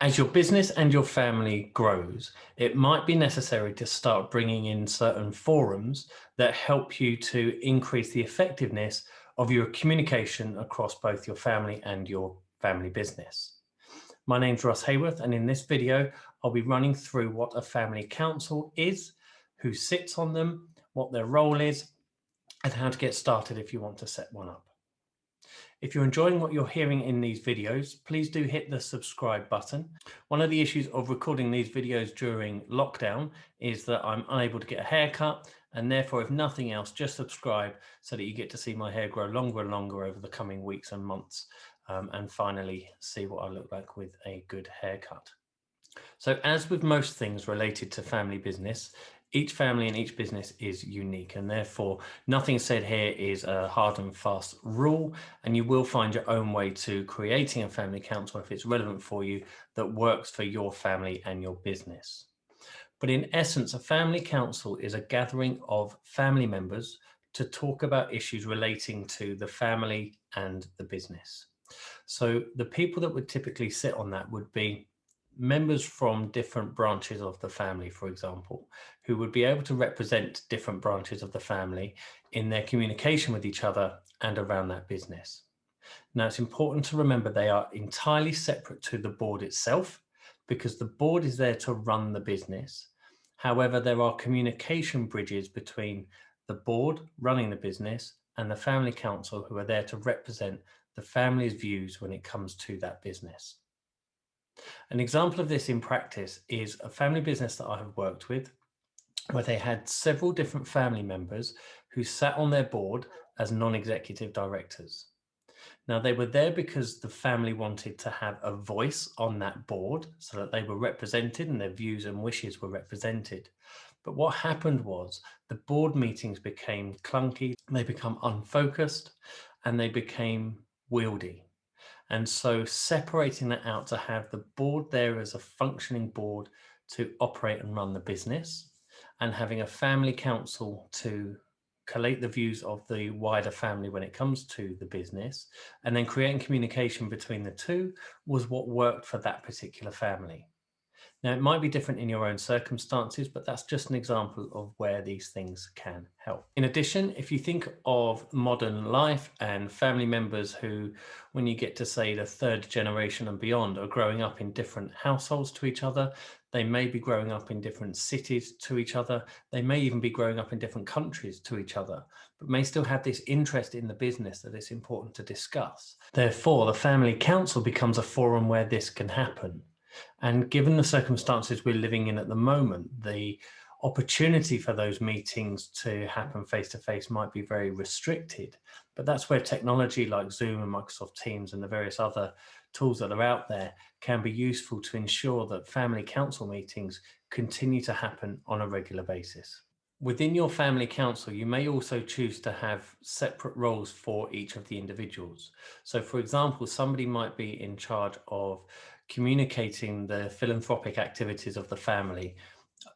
As your business and your family grows, it might be necessary to start bringing in certain forums that help you to increase the effectiveness of your communication across both your family and your family business. My name's Russ Hayworth, and in this video, I'll be running through what a family council is, who sits on them, what their role is, and how to get started if you want to set one up. If you're enjoying what you're hearing in these videos, please do hit the subscribe button. One of the issues of recording these videos during lockdown is that I'm unable to get a haircut, and therefore, if nothing else, just subscribe so that you get to see my hair grow longer and longer over the coming weeks and months, and finally see what I look like with a good haircut. So as with most things related to family business, each family and each business is unique, and therefore nothing said here is a hard and fast rule, and you will find your own way to creating a family council if it's relevant for you that works for your family and your business. But in essence, a family council is a gathering of family members to talk about issues relating to the family and the business. So the people that would typically sit on that would be members from different branches of the family, for example, who would be able to represent different branches of the family in their communication with each other and around that business. Now, it's important to remember they are entirely separate to the board itself, because the board is there to run the business. However, there are communication bridges between the board running the business and the family council, who are there to represent the family's views when it comes to that business. An example of this in practice is a family business that I have worked with, where they had several different family members who sat on their board as non-executive directors. Now, they were there because the family wanted to have a voice on that board so that they were represented and their views and wishes were represented. But what happened was the board meetings became clunky, they become unfocused, and they became wieldy. And so separating that out to have the board there as a functioning board to operate and run the business, and having a family council to collate the views of the wider family when it comes to the business, and then creating communication between the two was what worked for that particular family. Now, it might be different in your own circumstances, but that's just an example of where these things can help. In addition, if you think of modern life and family members who, when you get to say the third generation and beyond, are growing up in different households to each other, they may be growing up in different cities to each other, they may even be growing up in different countries to each other, but may still have this interest in the business that it's important to discuss. Therefore, the family council becomes a forum where this can happen. And given the circumstances we're living in at the moment, the opportunity for those meetings to happen face-to-face might be very restricted. But that's where technology like Zoom and Microsoft Teams and the various other tools that are out there can be useful to ensure that family council meetings continue to happen on a regular basis. Within your family council, you may also choose to have separate roles for each of the individuals. So for example, somebody might be in charge of communicating the philanthropic activities of the family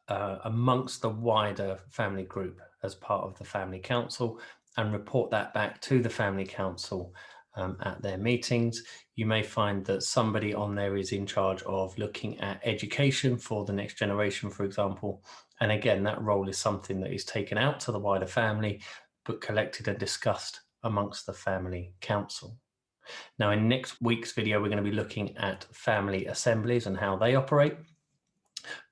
amongst the wider family group as part of the family council, and report that back to the family council at their meetings. You may find that somebody on there is in charge of looking at education for the next generation, for example. And again, that role is something that is taken out to the wider family, but collected and discussed amongst the family council. Now, in next week's video, we're going to be looking at family assemblies and how they operate.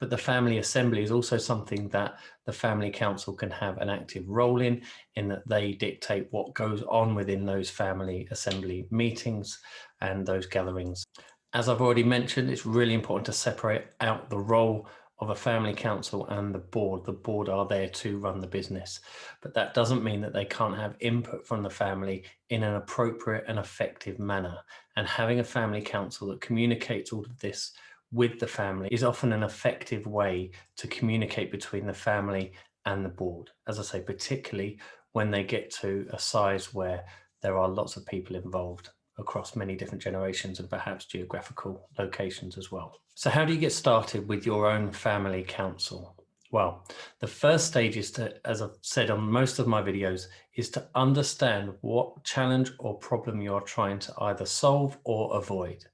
But the family assembly is also something that the family council can have an active role in that they dictate what goes on within those family assembly meetings and those gatherings. As I've already mentioned, it's really important to separate out the role of a family council and the board. The board are there to run the business, but that doesn't mean that they can't have input from the family in an appropriate and effective manner. And having a family council that communicates all of this with the family is often an effective way to communicate between the family and the board. As I say, particularly when they get to a size where there are lots of people involved across many different generations and perhaps geographical locations as well. So how do you get started with your own family council? Well, the first stage is to, as I've said on most of my videos, is to understand what challenge or problem you are trying to either solve or avoid.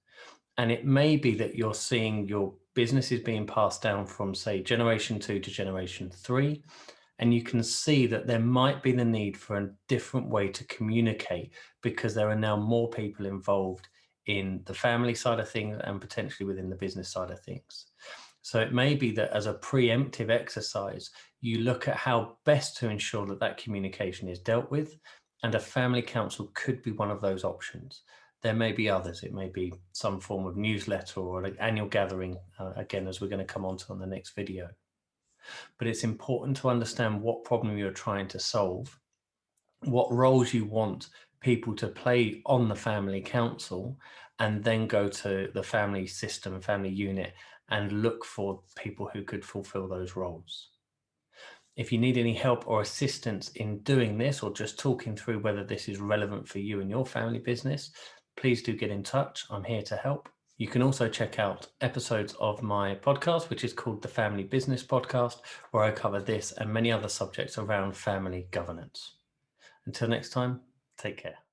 And it may be that you're seeing your business is being passed down from, say, generation 2 to generation 3, and you can see that there might be the need for a different way to communicate because there are now more people involved in the family side of things and potentially within the business side of things. So it may be that as a preemptive exercise, you look at how best to ensure that that communication is dealt with, and a family council could be one of those options. There may be others. It may be some form of newsletter or an annual gathering, again, as we're going to come on to on the next video. But it's important to understand what problem you're trying to solve, what roles you want people to play on the family council, and then go to the family system, family unit, and look for people who could fulfill those roles. If you need any help or assistance in doing this, or just talking through whether this is relevant for you and your family business, please do get in touch. I'm here to help. You can also check out episodes of my podcast, which is called the Family Business Podcast, where I cover this and many other subjects around family governance. Until next time, take care.